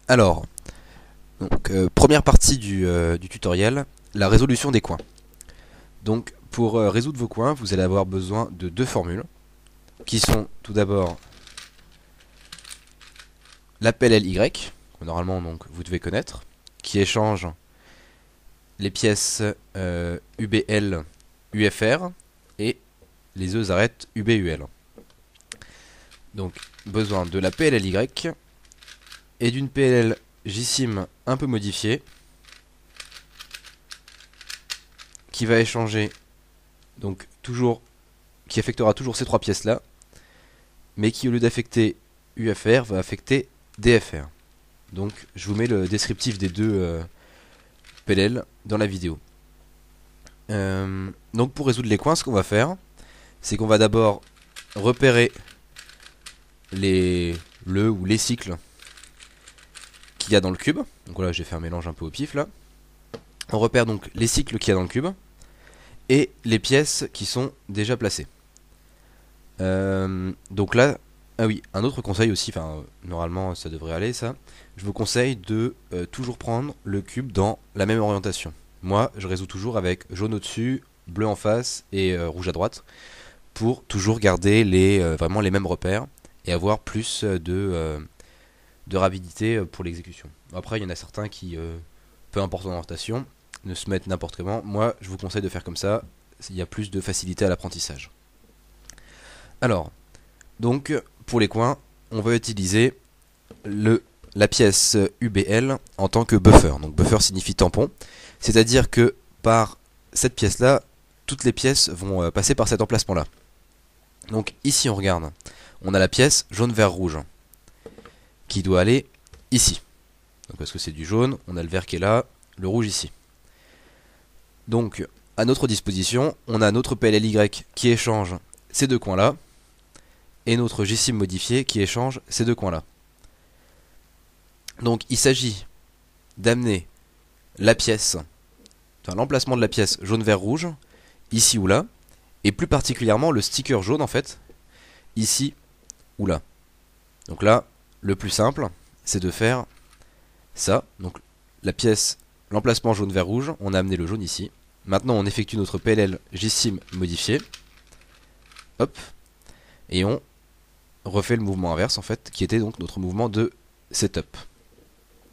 Alors, première partie du tutoriel, la résolution des coins. Donc, pour résoudre vos coins, vous allez avoir besoin de deux formules, qui sont tout d'abord l'appel LY, que normalement donc, vous devez connaître, qui échange les pièces UBL UFR et les arêtes UBUL. Donc, besoin de la PLLY et d'une PLL JSIM un peu modifiée qui va échanger, donc toujours, qui affectera toujours ces trois pièces là, mais qui au lieu d'affecter UFR va affecter DFR. Donc je vous mets le descriptif des deux PLL dans la vidéo. Donc pour résoudre les coins, ce qu'on va faire, c'est qu'on va d'abord repérer le ou les cycles qu'il y a dans le cube. Donc voilà, j'ai fait un mélange un peu au pif là. On repère donc les cycles qu'il y a dans le cube et les pièces qui sont déjà placées. Donc là, ah oui, un autre conseil aussi, enfin normalement ça devrait aller ça, je vous conseille de toujours prendre le cube dans la même orientation. Moi je résous toujours avec jaune au-dessus, bleu en face et rouge à droite, pour toujours garder vraiment les mêmes repères et avoir plus de rapidité pour l'exécution. Après il y en a certains qui, peu importe l'orientation, ne se mettent n'importe comment. Moi je vous conseille de faire comme ça, il y a plus de facilité à l'apprentissage. Alors, donc pour les coins, on va utiliser la pièce UBL en tant que buffer. Donc buffer signifie tampon, c'est-à-dire que par cette pièce-là, toutes les pièces vont passer par cet emplacement-là. Donc ici on regarde, on a la pièce jaune vert rouge qui doit aller ici. Donc parce que c'est du jaune, on a le vert qui est là, le rouge ici. Donc à notre disposition, on a notre PLLY qui échange ces deux coins-là et notre JSIM modifié qui échange ces deux coins-là. Donc il s'agit d'amener la pièce, enfin l'emplacement de la pièce jaune vert rouge, ici ou là, et plus particulièrement le sticker jaune en fait, ici ou là. Donc là, le plus simple, c'est de faire ça. Donc la pièce, l'emplacement jaune vert rouge, on a amené le jaune ici. Maintenant on effectue notre PLL JSIM modifié. Hop. Et on refait le mouvement inverse en fait, qui était donc notre mouvement de setup.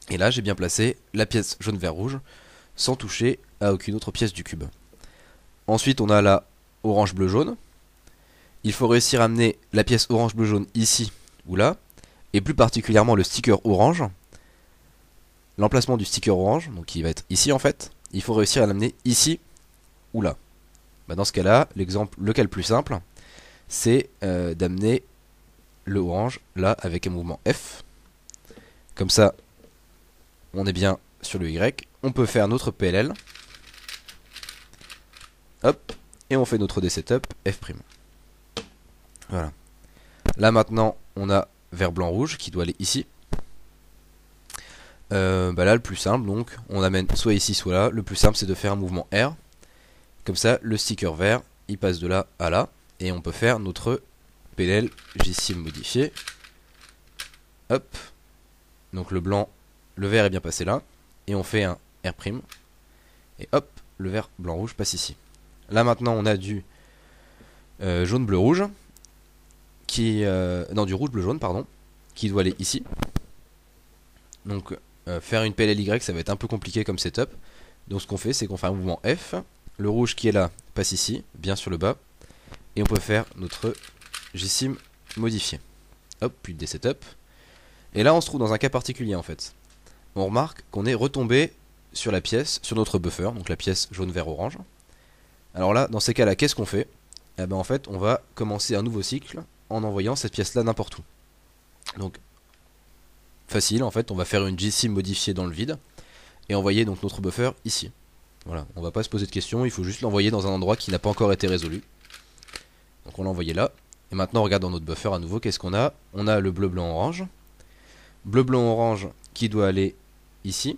Et là j'ai bien placé la pièce jaune vert rouge sans toucher à aucune autre pièce du cube. Ensuite on a la orange bleu jaune. Il faut réussir à amener la pièce orange bleu jaune ici ou là, et plus particulièrement le sticker orange. L'emplacement du sticker orange, donc qui va être ici en fait, il faut réussir à l'amener ici ou là. Bah dans ce cas là, l'exemple, le cas le plus simple, c'est d'amener le orange là avec un mouvement F. Comme ça, on est bien sur le Y. On peut faire notre PLL. Hop. Et on fait notre D-setup F'. Voilà. Là maintenant, on a vert blanc rouge qui doit aller ici. Bah là, le plus simple, donc, on amène soit ici, soit là. Le plus simple, c'est de faire un mouvement R. Comme ça, le sticker vert, il passe de là à là. Et on peut faire notre PLL JSIM modifié. Hop. Donc le blanc, le vert est bien passé là. Et on fait un R'. Et hop, le vert blanc rouge passe ici. Là maintenant on a du jaune bleu rouge. Non, du rouge bleu jaune, pardon. Qui doit aller ici. Donc faire une PLLY ça va être un peu compliqué comme setup. Donc ce qu'on fait c'est qu'on fait un mouvement F. Le rouge qui est là passe ici, bien sur le bas. Et on peut faire notre JSIM modifié. Hop, puis des setup. Et là on se trouve dans un cas particulier en fait. On remarque qu'on est retombé sur la pièce, sur notre buffer, donc la pièce jaune vert orange. Alors là, dans ces cas là, qu'est-ce qu'on fait? Eh ben en fait on va commencer un nouveau cycle en envoyant cette pièce là n'importe où. Donc facile en fait, on va faire une JSIM modifiée dans le vide et envoyer donc notre buffer ici. Voilà, on va pas se poser de questions, il faut juste l'envoyer dans un endroit qui n'a pas encore été résolu. Donc on l'a envoyé là. Et maintenant on regarde dans notre buffer à nouveau, qu'est-ce qu'on a? On a le bleu blanc orange. Bleu blanc orange qui doit aller ici.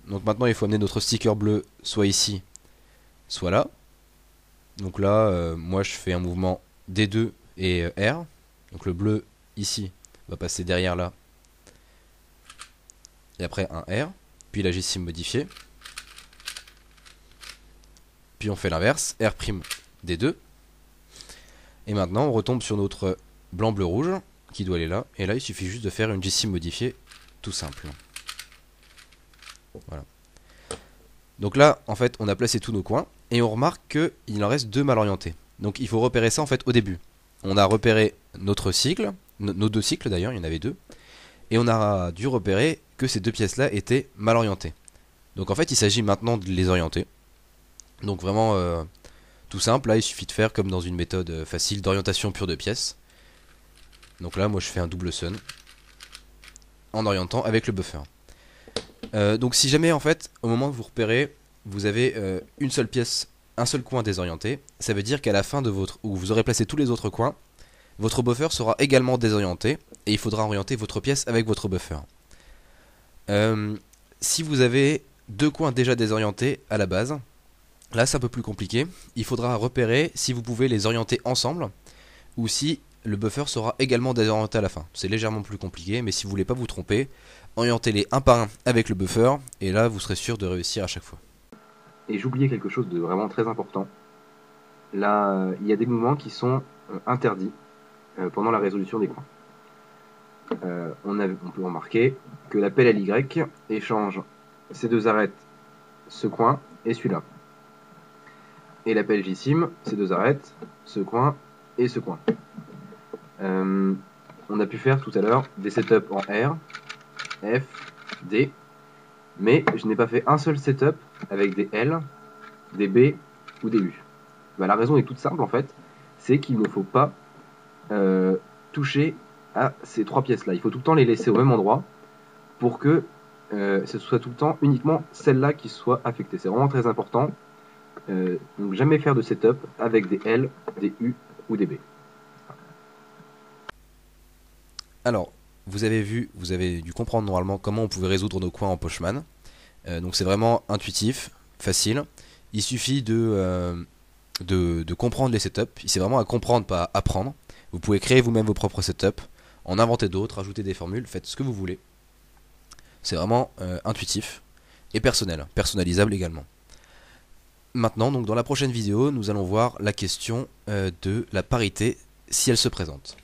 Donc maintenant il faut amener notre sticker bleu soit ici, soit là. Donc là, moi je fais un mouvement D2 et R. Donc le bleu ici va passer derrière là. et après un R, puis la J-sim modifiée, puis on fait l'inverse, R' des deux, et maintenant on retombe sur notre blanc bleu rouge qui doit aller là, et là il suffit juste de faire une J-sim modifiée tout simple. Voilà. Donc là en fait on a placé tous nos coins et on remarque qu'il en reste deux mal orientés. Donc il faut repérer ça en fait au début. On a repéré notre cycle, nos deux cycles d'ailleurs, il y en avait deux, et on a dû repérer que ces deux pièces là étaient mal orientées. Donc en fait il s'agit maintenant de les orienter. Donc vraiment tout simple, là il suffit de faire comme dans une méthode facile d'orientation pure de pièces. Donc là moi je fais un double sun en orientant avec le buffer. Donc si jamais en fait au moment où vous repérez vous avez une seule pièce, un seul coin désorienté, ça veut dire qu'à la fin de votre, où vous aurez placé tous les autres coins, votre buffer sera également désorienté et il faudra orienter votre pièce avec votre buffer. Si vous avez deux coins déjà désorientés à la base, là c'est un peu plus compliqué, il faudra repérer si vous pouvez les orienter ensemble ou si le buffer sera également désorienté à la fin. C'est légèrement plus compliqué, mais si vous voulez pas vous tromper, orientez-les un par un avec le buffer et là vous serez sûr de réussir à chaque fois. Et j'oubliais quelque chose de vraiment très important. Là, il y a des mouvements qui sont interdits pendant la résolution des coins. On peut remarquer que l'appel LY échange ces deux arêtes, ce coin et celui-là. Et l'appel JSIM, ces deux arêtes, ce coin et ce coin. On a pu faire tout à l'heure des setups en R, F, D, mais je n'ai pas fait un seul setup avec des L, des B ou des U. Bah, la raison est toute simple en fait, c'est qu'il ne faut pas toucher à ces trois pièces là. Il faut tout le temps les laisser au même endroit pour que ce soit tout le temps uniquement celle-là qui soit affectée. C'est vraiment très important. Donc jamais faire de setup avec des L, des U ou des B. Alors, vous avez dû comprendre normalement comment on pouvait résoudre nos coins en Postman. Donc c'est vraiment intuitif, facile. Il suffit de comprendre les setups. C'est vraiment à comprendre, pas à apprendre. Vous pouvez créer vous-même vos propres setups, en inventer d'autres, ajouter des formules, faites ce que vous voulez. C'est vraiment intuitif et personnel, personnalisable également. Maintenant, donc dans la prochaine vidéo, nous allons voir la question de la parité si elle se présente.